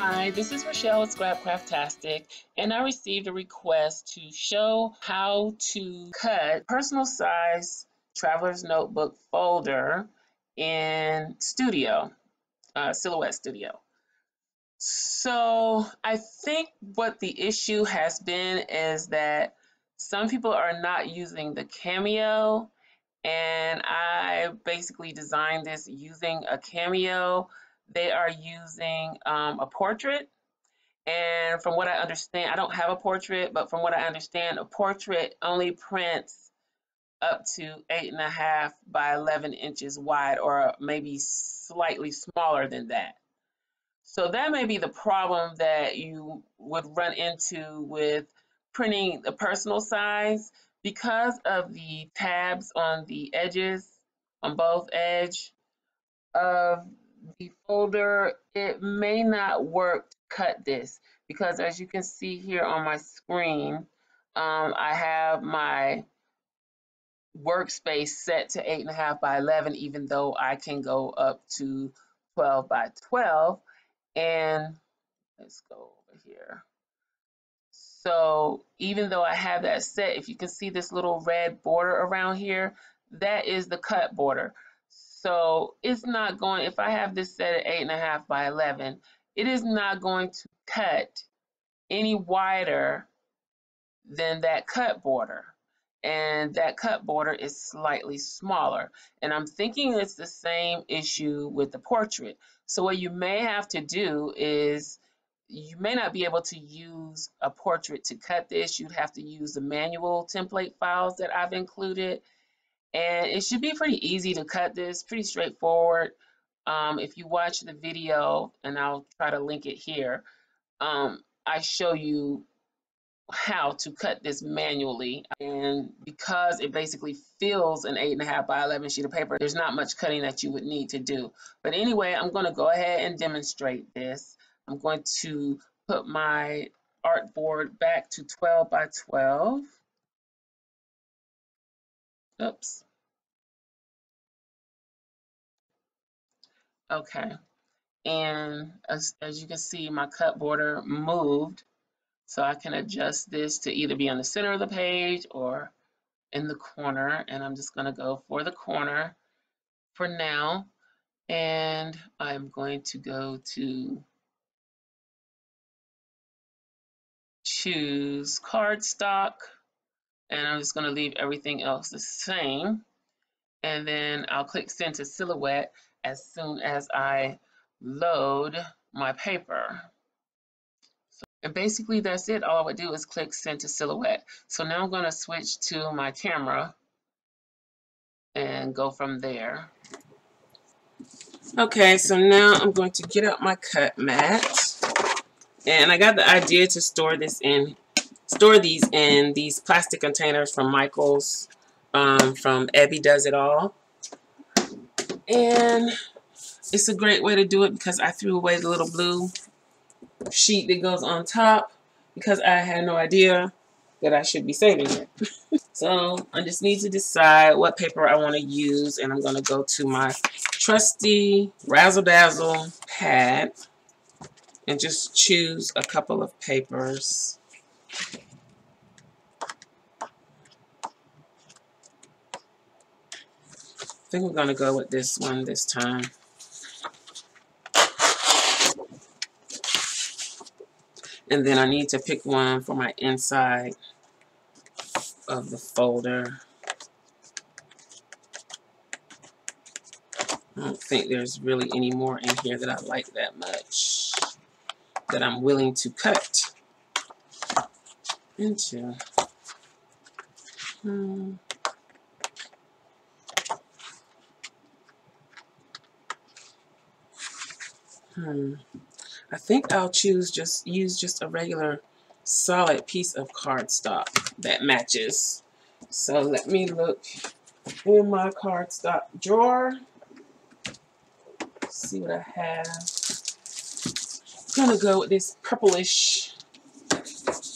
Hi, this is Rachelle with Scrapcraftastic, and I received a request to show how to cut personal size traveler's notebook folder in Studio, Silhouette Studio. So I think what the issue has been is that some people are not using the Cameo, and I basically designed this using a Cameo. They are using a portrait. And from what I understand, I don't have a portrait, but from what I understand, a portrait only prints up to 8.5 by 11 inches wide, or maybe slightly smaller than that. So that may be the problem that you would run into with printing the personal size, because of the tabs on the edges, on both edge of the folder. It may not work to cut this, because as you can see here on my screen, I have my workspace set to 8.5 by 11, even though I can go up to 12 by 12. And let's go over here. So even though I have that set, if you can see this little red border around here, that is the cut border. So it's not going, if I have this set at 8.5 by 11, it is not going to cut any wider than that cut border. And that cut border is slightly smaller. And I'm thinking it's the same issue with the portrait. So what you may have to do is, you may not be able to use a portrait to cut this. You'd have to use the manual template files that I've included. And it should be pretty easy to cut this, pretty straightforward. If you watch the video, and I'll try to link it here, I show you how to cut this manually. And because it basically fills an 8.5 by 11 sheet of paper, there's not much cutting that you would need to do. But anyway, I'm going to go ahead and demonstrate this. I'm going to put my artboard back to 12 by 12. Oops. Okay. And as you can see, my cut border moved. So I can adjust this to either be on the center of the page or in the corner. And I'm just going to go for the corner for now. And I'm going to go to choose cardstock, and I'm just going to leave everything else the same. And then I'll click send to Silhouette as soon as I load my paper. And basically that's it. All I would do is click send to Silhouette. So now I'm going to switch to my camera and go from there. Okay, so now I'm going to get out my cut mat, and I got the idea to store these in these plastic containers from Michael's, from Ebby Does It All, and it's a great way to do it because I threw away the little blue sheet that goes on top because I had no idea that I should be saving it. So I just need to decide what paper I want to use, and I'm going to go to my trusty Razzle Dazzle pad and just choose a couple of papers. I think we're going to go with this one this time. And then I need to pick one for my inside of the folder. I don't think there's really any more in here that I like that much that I'm willing to cut into. I think I'll use just a regular solid piece of cardstock that matches. So let me look in my cardstock drawer, see what I have. I'm gonna go with this purplish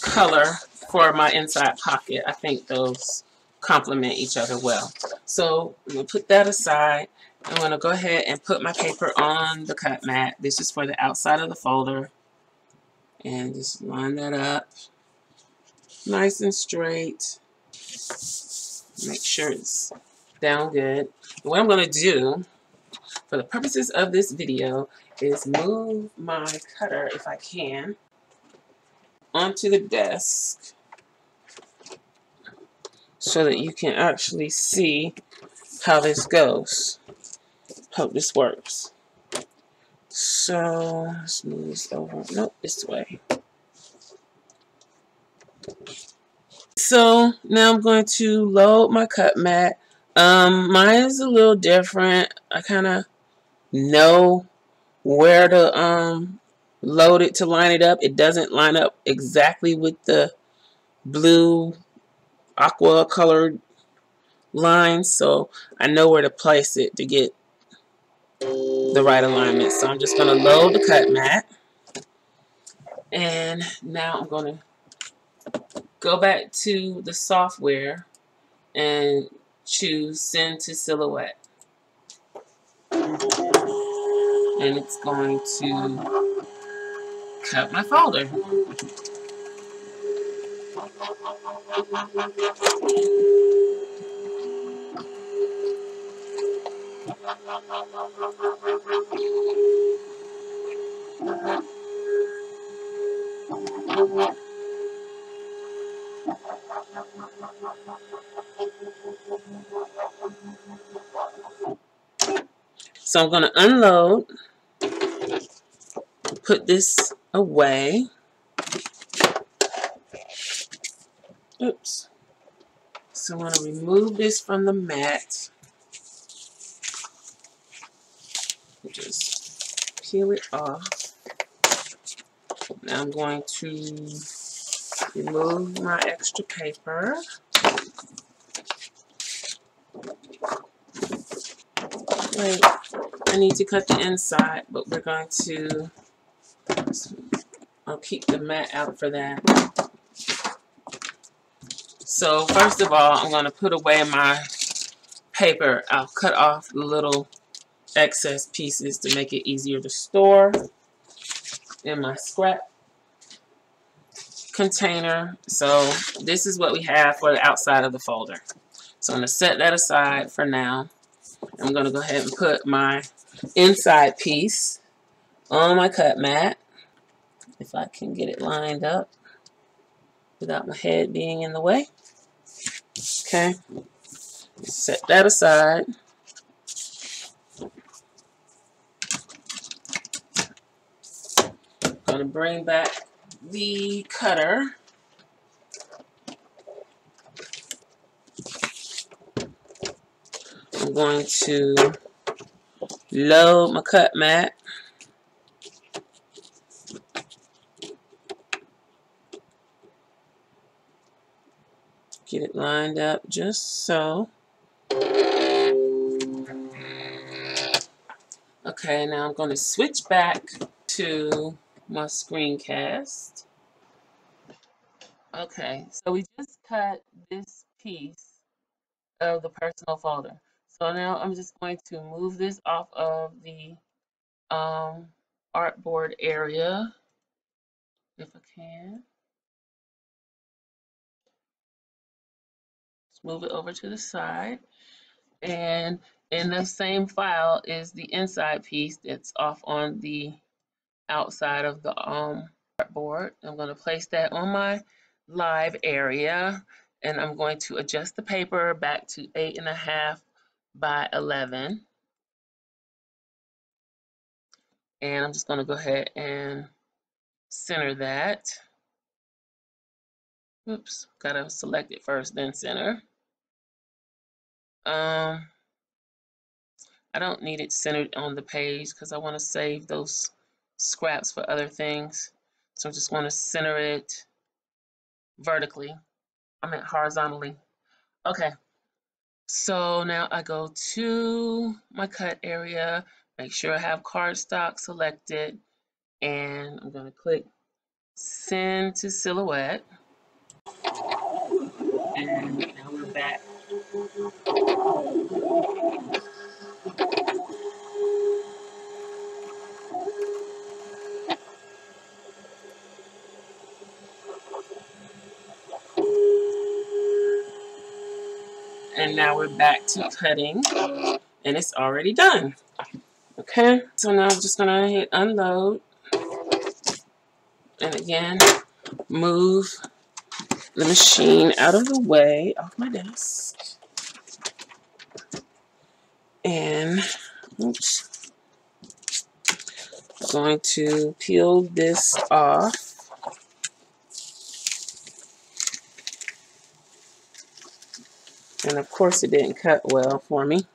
color for my inside pocket. I think those complement each other well. So I'm gonna put that aside. I'm going to go ahead and put my paper on the cut mat. This is for the outside of the folder. And just line that up nice and straight. Make sure it's down good. What I'm going to do for the purposes of this video is move my cutter, if I can, onto the desk so that you can actually see how this goes. Hope this works. So let's move this over. Nope, this way. So now I'm going to load my cut mat. Mine is a little different. I kind of know where to load it to line it up. It doesn't line up exactly with the blue aqua colored lines, so I know where to place it to get the right alignment. So I'm just going to load the cut mat, and now I'm going to go back to the software and choose send to silhouette, and it's going to cut my folder. So I'm going to unload, put this away. Oops. So I'm going to remove this from the mat. Just peel it off. Now I'm going to remove my extra paper. Wait, I need to cut the inside, but we're going to, I'll keep the mat out for that. So first of all, I'm going to put away my paper. I'll cut off the little excess pieces to make it easier to store in my scrap container. So this is what we have for the outside of the folder. So I'm going to set that aside for now. I'm going to go ahead and put my inside piece on my cut mat, if I can get it lined up without my head being in the way. Okay, set that aside. I'm going to bring back the cutter. I'm going to load my cut mat. Get it lined up just so. Okay, now I'm going to switch back to my screencast. Okay, so we just cut this piece of the personal folder. So now I'm just going to move this off of the artboard area, if I can. Let's move it over to the side. And in the same file is the inside piece that's off on the outside of the artboard. I'm going to place that on my live area, and I'm going to adjust the paper back to 8.5 by 11. And I'm just going to go ahead and center that. Oops, gotta select it first, then center. I don't need it centered on the page because I want to save those scraps for other things. So I just want to center it vertically. I meant horizontally. Okay. So now I go to my cut area, make sure I have cardstock selected, and I'm going to click send to silhouette. And now we're back. And now we're back to cutting, and it's already done. Okay, so now I'm just gonna hit unload, and again, move the machine out of the way, off my desk. And, oops, I'm going to peel this off. And of course it didn't cut well for me.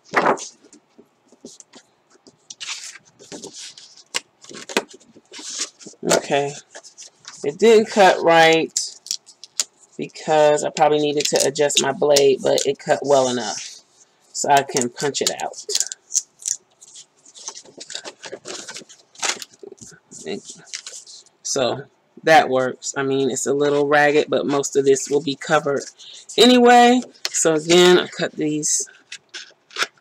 Okay, it didn't cut right because I probably needed to adjust my blade, but it cut well enough so I can punch it out. So that works. I mean, it's a little ragged, but most of this will be covered anyway. So again, I cut these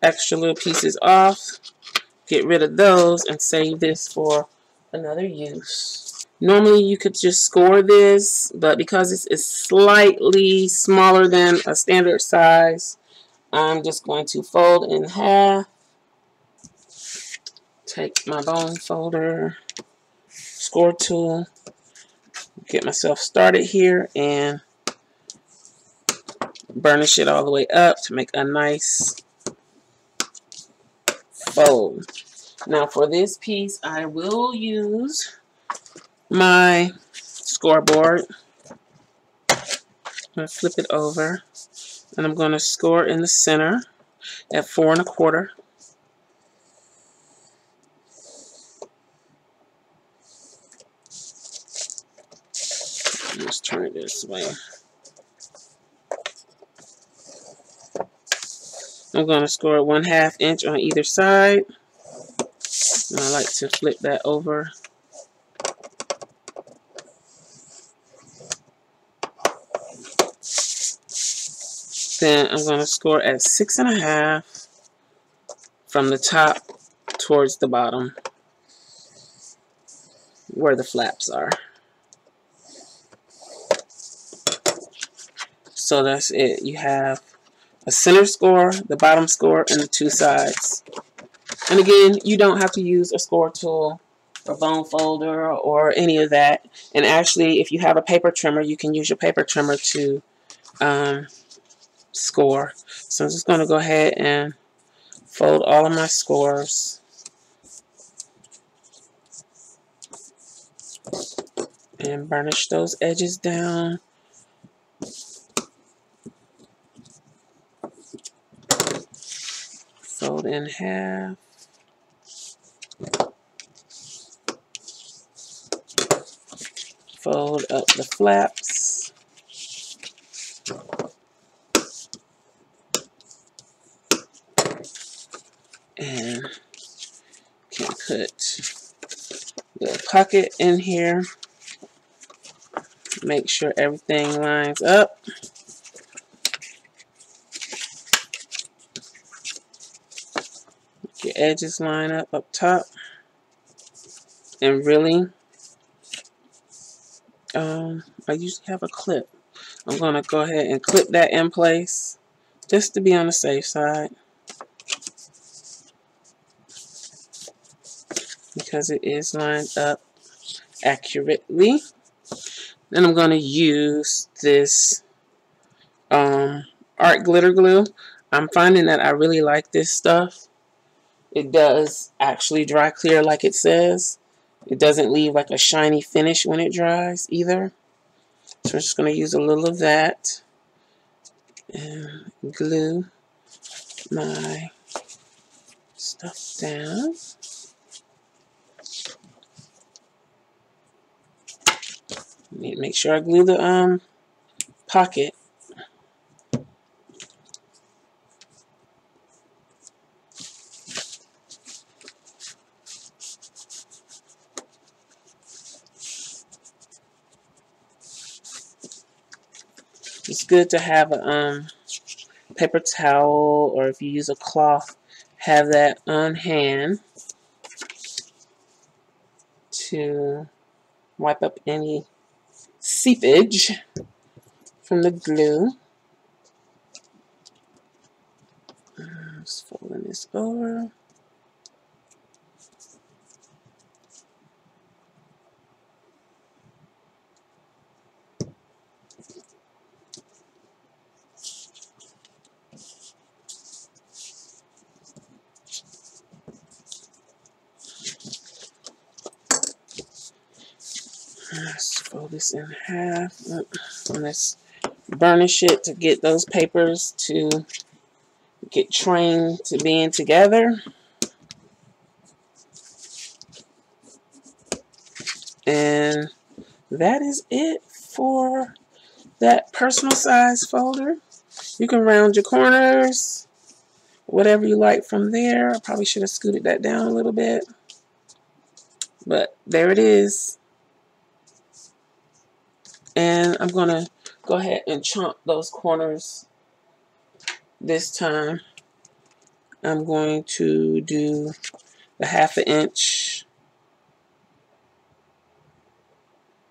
extra little pieces off, get rid of those, and save this for another use. Normally you could just score this, but because it's slightly smaller than a standard size, I'm just going to fold in half, take my bone folder, score tool, get myself started here, and burnish it all the way up to make a nice fold. Now for this piece, I will use my scoreboard. I'm going to flip it over, and I'm going to score in the center at 4 1/4. Let's turn it this way. I'm going to score 1/2 inch on either side. And I like to flip that over. Then I'm going to score at 6 1/2 from the top towards the bottom where the flaps are. So that's it. You have a center score, the bottom score, and the 2 sides. And again, you don't have to use a score tool or bone folder or any of that. And actually, if you have a paper trimmer, you can use your paper trimmer to score. So I'm just going to go ahead and fold all of my scores. And burnish those edges down. Fold in half. Fold up the flaps. And can put a little pocket in here. Make sure everything lines up. Your edges line up top. And really, I usually have a clip. I'm going to go ahead and clip that in place just to be on the safe side, because it is lined up accurately. Then I'm going to use this art glitter glue. I'm finding that I really like this stuff. It does actually dry clear like it says. It doesn't leave like a shiny finish when it dries either. So I'm just going to use a little of that and glue my stuff down. Need to make sure I glue the pocket. It's good to have a paper towel, or if you use a cloth, have that on hand to wipe up any seepage from the glue. Just folding this over. Let's fold this in half. And let's burnish it to get those papers to get trained to being together. And that is it for that personal size folder. You can round your corners, whatever you like from there. I probably should have scooted that down a little bit, but there it is. And I'm going to go ahead and chunk those corners this time. I'm going to do the 1/2 inch.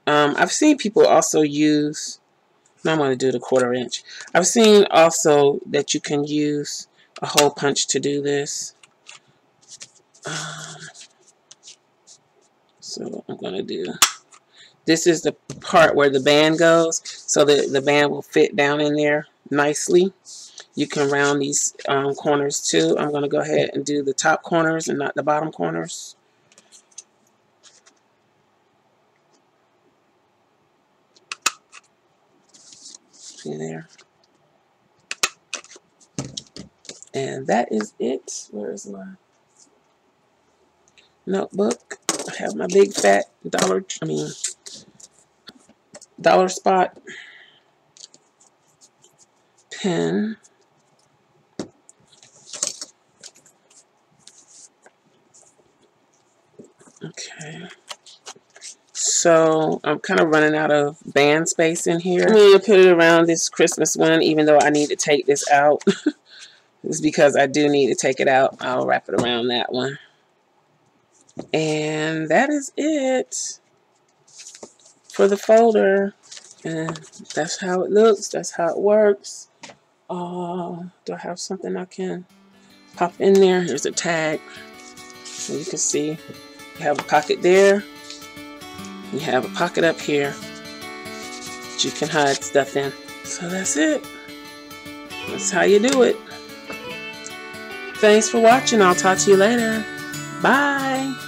I've seen people also use, no, I'm going to do the 1/4 inch. I've seen also that you can use a hole punch to do this. So I'm going to do, this is the part where the band goes, so that the band will fit down in there nicely. You can round these corners too. I'm going to go ahead and do the top corners and not the bottom corners. See there? And that is it. Where is my notebook? I have my big fat dollar spot pen. Okay. So I'm kind of running out of band space in here. I'm going to put it around this Christmas one, even though I need to take this out. It's because I do need to take it out. I'll wrap it around that one. And that is it for the folder. And that's how it looks. That's how it works. Do I have something I can pop in there? Here's a tag. So you can see you have a pocket there. You have a pocket up here that you can hide stuff in. So that's it. That's how you do it. Thanks for watching. I'll talk to you later. Bye.